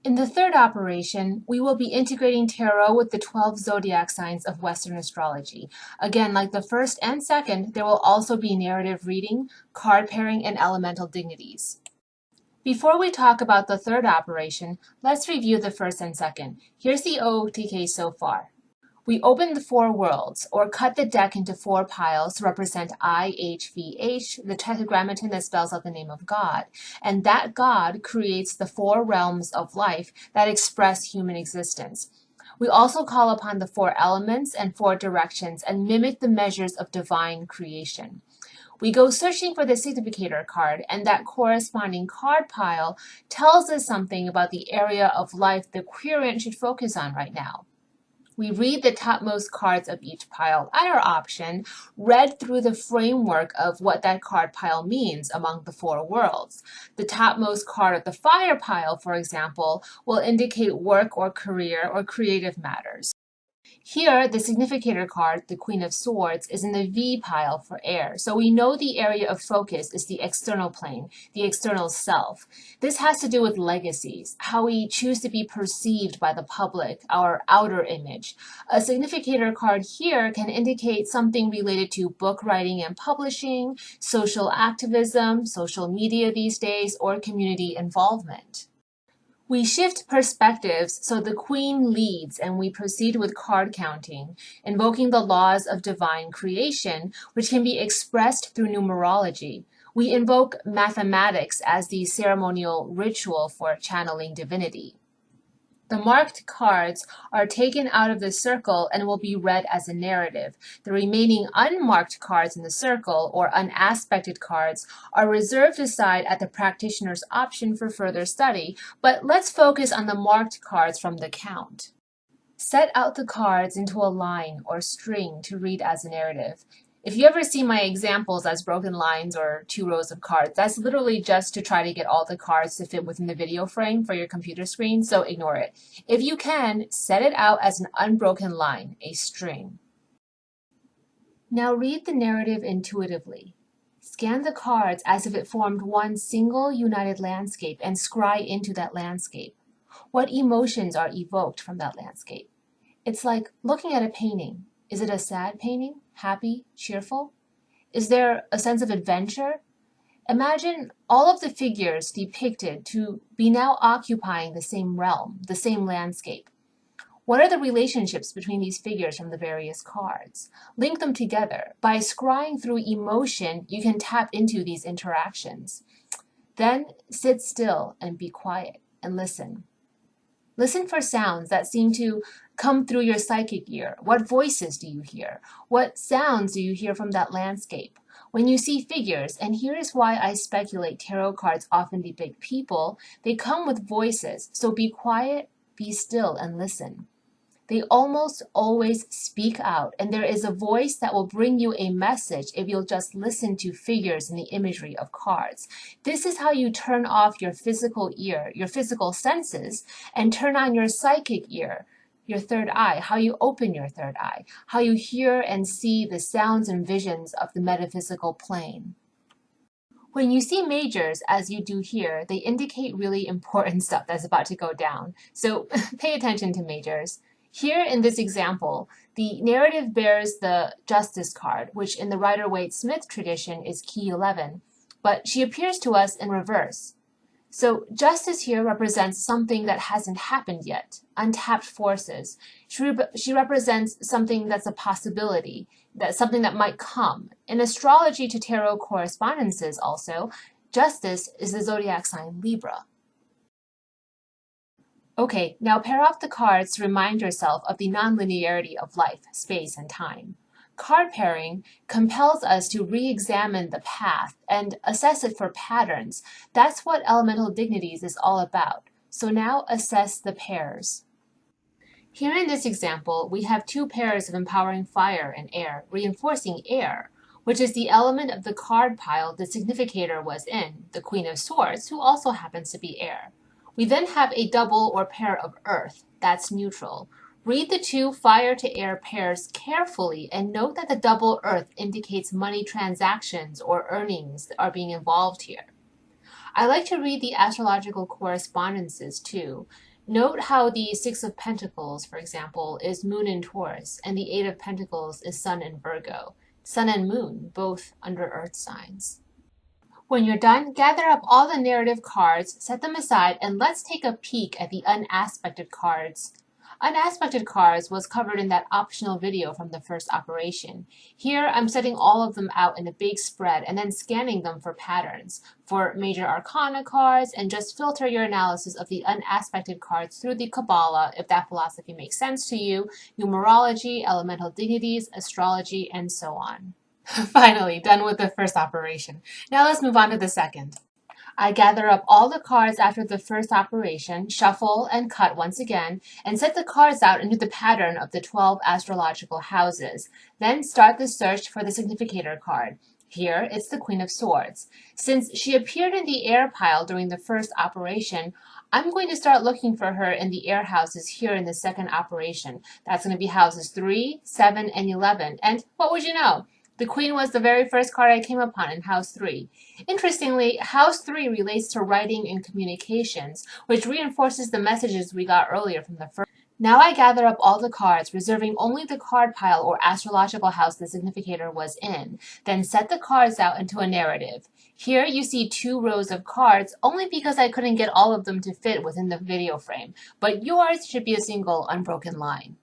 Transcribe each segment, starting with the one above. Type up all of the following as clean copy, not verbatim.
In the third operation, we will be integrating tarot with the 12 zodiac signs of Western astrology. Again, like the first and second, there will also be narrative reading, card pairing, and elemental dignities. Before we talk about the third operation, let's review the first and second. Here's the OOTK so far. We open the four worlds, or cut the deck into four piles to represent IHVH, the tetragrammaton that spells out the name of God. And that God creates the four realms of life that express human existence. We also call upon the four elements and four directions and mimic the measures of divine creation. We go searching for the significator card, and that corresponding card pile tells us something about the area of life the querent should focus on right now. We read the topmost cards of each pile at our option, read through the framework of what that card pile means among the four worlds. The topmost card of the fire pile, for example, will indicate work or career or creative matters. Here, the significator card, the Queen of Swords, is in the V pile for air, so we know the area of focus is the external plane, the external self. This has to do with legacies, how we choose to be perceived by the public, our outer image. A significator card here can indicate something related to book writing and publishing, social activism, social media these days, or community involvement. We shift perspectives so the queen leads and we proceed with card counting, invoking the laws of divine creation, which can be expressed through numerology. We invoke mathematics as the ceremonial ritual for channeling divinity. The marked cards are taken out of the circle and will be read as a narrative. The remaining unmarked cards in the circle, or unaspected cards, are reserved aside at the practitioner's option for further study, but let's focus on the marked cards from the count. Set out the cards into a line or string to read as a narrative. If you ever see my examples as broken lines or 2 rows of cards, that's literally just to try to get all the cards to fit within the video frame for your computer screen, so ignore it. If you can, set it out as an unbroken line, a string. Now read the narrative intuitively. Scan the cards as if it formed one single united landscape and scry into that landscape. What emotions are evoked from that landscape? It's like looking at a painting. Is it a sad painting? Happy? Cheerful? Is there a sense of adventure? Imagine all of the figures depicted to be now occupying the same realm, the same landscape. What are the relationships between these figures from the various cards? Link them together. By scrying through emotion, you can tap into these interactions. Then sit still and be quiet and listen. Listen for sounds that seem to come through your psychic ear. What voices do you hear? What sounds do you hear from that landscape? When you see figures, and here is why I speculate tarot cards often depict people, they come with voices, so be quiet, be still, and listen. They almost always speak out, and there is a voice that will bring you a message if you'll just listen to figures in the imagery of cards. This is how you turn off your physical ear, your physical senses, and turn on your psychic ear, your third eye, how you open your third eye, how you hear and see the sounds and visions of the metaphysical plane. When you see majors, as you do here, they indicate really important stuff that's about to go down. So pay attention to majors. Here in this example, the narrative bears the Justice card, which in the Rider-Waite-Smith tradition is key 11, but she appears to us in reverse. So Justice here represents something that hasn't happened yet, untapped forces. She represents something that's a possibility, that's something that might come. In astrology to tarot correspondences also, Justice is the zodiac sign Libra. Okay, now pair off the cards to remind yourself of the nonlinearity of life, space, and time. Card pairing compels us to re-examine the path and assess it for patterns. That's what elemental dignities is all about. So now assess the pairs. Here in this example, we have 2 pairs of empowering fire and air, reinforcing air, which is the element of the card pile the significator was in, the Queen of Swords, who also happens to be air. We then have a double or pair of earth, that's neutral. Read the 2 fire to air pairs carefully and note that the double earth indicates money transactions or earnings are being involved here. I like to read the astrological correspondences too. Note how the Six of Pentacles, for example, is Moon in Taurus, and the Eight of Pentacles is Sun in Virgo. Sun and Moon, both under Earth signs. When you're done, gather up all the narrative cards, set them aside, and let's take a peek at the unaspected cards. Unaspected cards was covered in that optional video from the first operation. Here, I'm setting all of them out in a big spread and then scanning them for patterns, for major arcana cards, and just filter your analysis of the unaspected cards through the Kabbalah if that philosophy makes sense to you, numerology, elemental dignities, astrology, and so on. Finally, done with the first operation. Now let's move on to the second. I gather up all the cards after the first operation, shuffle and cut once again, and set the cards out into the pattern of the 12 astrological houses. Then start the search for the significator card. Here, it's the Queen of Swords. Since she appeared in the air pile during the first operation, I'm going to start looking for her in the air houses here in the second operation. That's going to be houses 3, 7, and 11. And what would you know? The Queen was the very first card I came upon in House 3. Interestingly, House 3 relates to writing and communications, which reinforces the messages we got earlier from the first. Now I gather up all the cards, reserving only the card pile or astrological house the significator was in, then set the cards out into a narrative. Here you see 2 rows of cards, only because I couldn't get all of them to fit within the video frame, but yours should be a single unbroken line.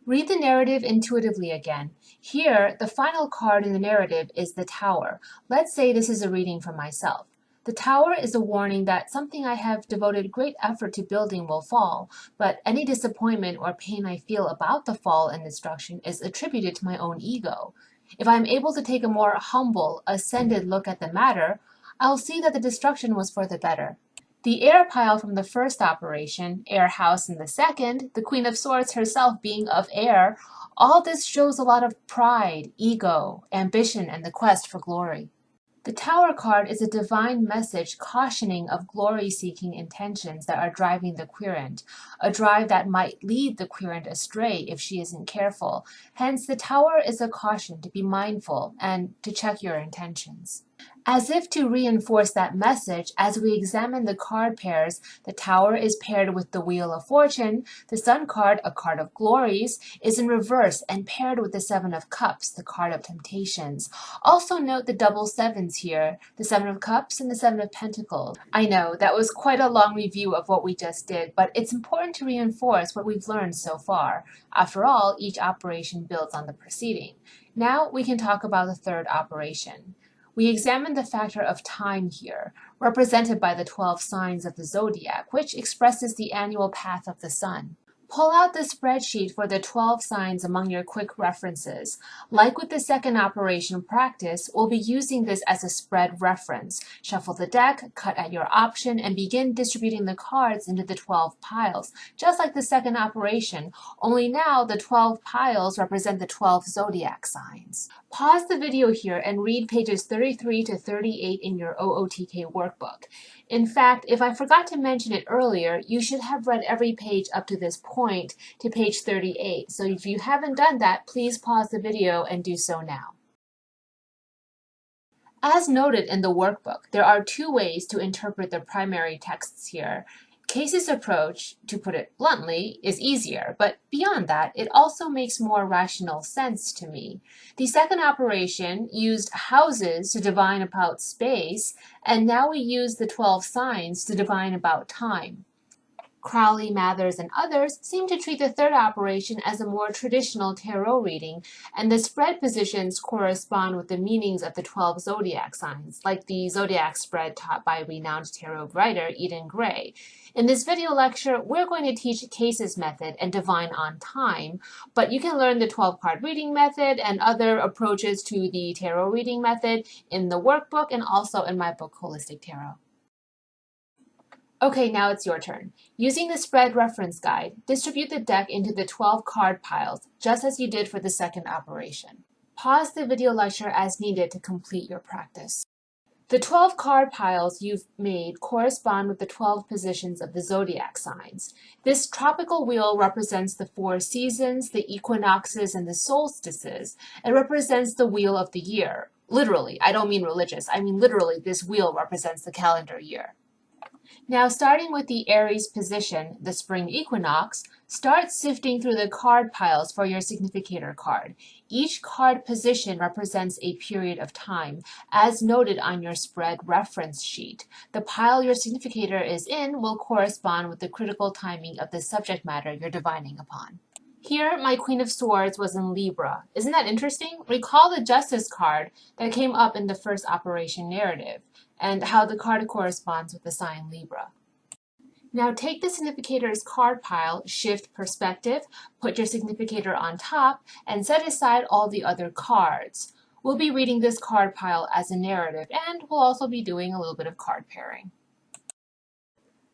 Read the narrative intuitively again. Here, the final card in the narrative is the Tower. Let's say this is a reading for myself. The Tower is a warning that something I have devoted great effort to building will fall, but any disappointment or pain I feel about the fall and destruction is attributed to my own ego. If I am able to take a more humble, ascended look at the matter, I'll see that the destruction was for the better. The air pile from the first operation, air house in the second, the Queen of Swords herself being of air, all this shows a lot of pride, ego, ambition, and the quest for glory. The Tower card is a divine message cautioning of glory-seeking intentions that are driving the querent, a drive that might lead the querent astray if she isn't careful. Hence, the Tower is a caution to be mindful and to check your intentions. As if to reinforce that message, as we examine the card pairs, the Tower is paired with the Wheel of Fortune, the Sun card, a card of glories, is in reverse and paired with the Seven of Cups, the card of temptations. Also note the double sevens here, the Seven of Cups and the Seven of Pentacles. I know, that was quite a long review of what we just did, but it's important to reinforce what we've learned so far. After all, each operation builds on the preceding. Now we can talk about the third operation. We examine the factor of time here, represented by the 12 signs of the zodiac, which expresses the annual path of the sun. Pull out the spreadsheet for the 12 signs among your quick references. Like with the second operation practice, we'll be using this as a spread reference. Shuffle the deck, cut at your option, and begin distributing the cards into the 12 piles, just like the second operation, only now the 12 piles represent the 12 zodiac signs. Pause the video here and read pages 33 to 38 in your OOTK workbook. In fact, if I forgot to mention it earlier, you should have read every page up to this point to page 38. So if you haven't done that, please pause the video and do so now. As noted in the workbook, there are 2 ways to interpret the primary texts here. Case's approach, to put it bluntly, is easier, but beyond that, it also makes more rational sense to me. The second operation used houses to divine about space, and now we use the 12 signs to divine about time. Crowley, Mathers, and others seem to treat the third operation as a more traditional tarot reading, and the spread positions correspond with the meanings of the 12 zodiac signs, like the zodiac spread taught by renowned tarot writer Eden Gray. In this video lecture, we're going to teach Case's method and divine on time, but you can learn the 12-card reading method and other approaches to the tarot reading method in the workbook and also in my book, Holistic Tarot. Okay, now it's your turn. Using the spread reference guide, distribute the deck into the 12 card piles, just as you did for the second operation. Pause the video lecture as needed to complete your practice. The 12 card piles you've made correspond with the 12 positions of the zodiac signs. This tropical wheel represents the 4 seasons, the equinoxes, and the solstices. It represents the wheel of the year. Literally, I don't mean religious. I mean literally, this wheel represents the calendar year. Now, starting with the Aries position, the spring equinox, start sifting through the card piles for your significator card. Each card position represents a period of time, as noted on your spread reference sheet. The pile your significator is in will correspond with the critical timing of the subject matter you're divining upon. Here, my Queen of Swords was in Libra. Isn't that interesting? Recall the Justice card that came up in the first operation narrative, and how the card corresponds with the sign Libra. Now take the significator's card pile, shift perspective, put your significator on top, and set aside all the other cards. We'll be reading this card pile as a narrative, and we'll also be doing a little bit of card pairing.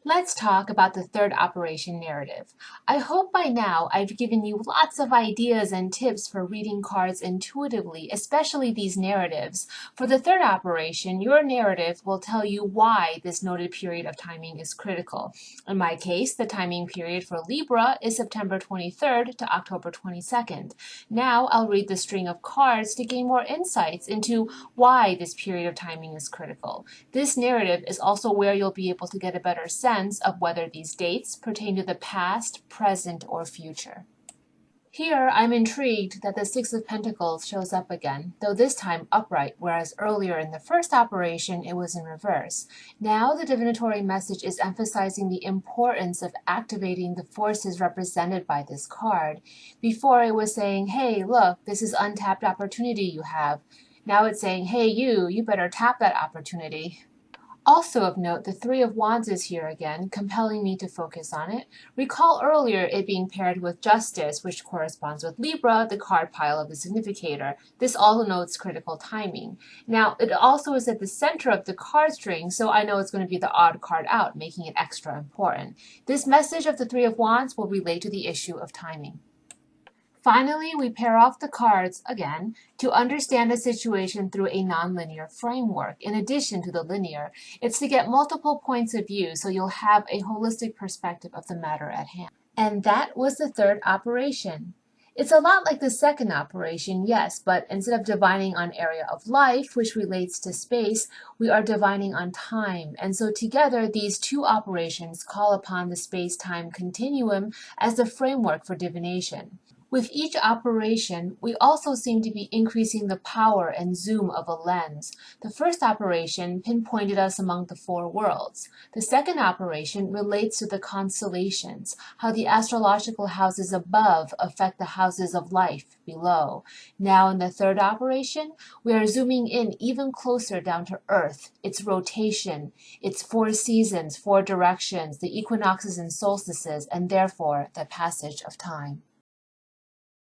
Let's talk about the third operation narrative. I hope by now I've given you lots of ideas and tips for reading cards intuitively, especially these narratives. For the third operation, your narrative will tell you why this noted period of timing is critical. In my case, the timing period for Libra is September 23rd to October 22nd. Now I'll read the string of cards to gain more insights into why this period of timing is critical. This narrative is also where you'll be able to get a better sense of whether these dates pertain to the past, present, or future. Here, I'm intrigued that the Six of Pentacles shows up again, though this time upright, whereas earlier in the first operation it was in reverse. Now the divinatory message is emphasizing the importance of activating the forces represented by this card. Before it was saying, hey, look, this is untapped opportunity you have. Now it's saying, hey, you better tap that opportunity. Also of note, the Three of Wands is here again, compelling me to focus on it. Recall earlier it being paired with Justice, which corresponds with Libra, the card pile of the significator. This also notes critical timing. Now, it also is at the center of the card string, so I know it's going to be the odd card out, making it extra important. This message of the Three of Wands will relate to the issue of timing. Finally, we pair off the cards, again, to understand a situation through a nonlinear framework. In addition to the linear, it's to get multiple points of view so you'll have a holistic perspective of the matter at hand. And that was the third operation. It's a lot like the second operation, yes, but instead of divining on area of life, which relates to space, we are divining on time. And so together, these two operations call upon the space-time continuum as the framework for divination. With each operation, we also seem to be increasing the power and zoom of a lens. The first operation pinpointed us among the four worlds. The second operation relates to the constellations, how the astrological houses above affect the houses of life below. Now in the third operation, we are zooming in even closer down to Earth, its rotation, its four seasons, four directions, the equinoxes and solstices, and therefore the passage of time.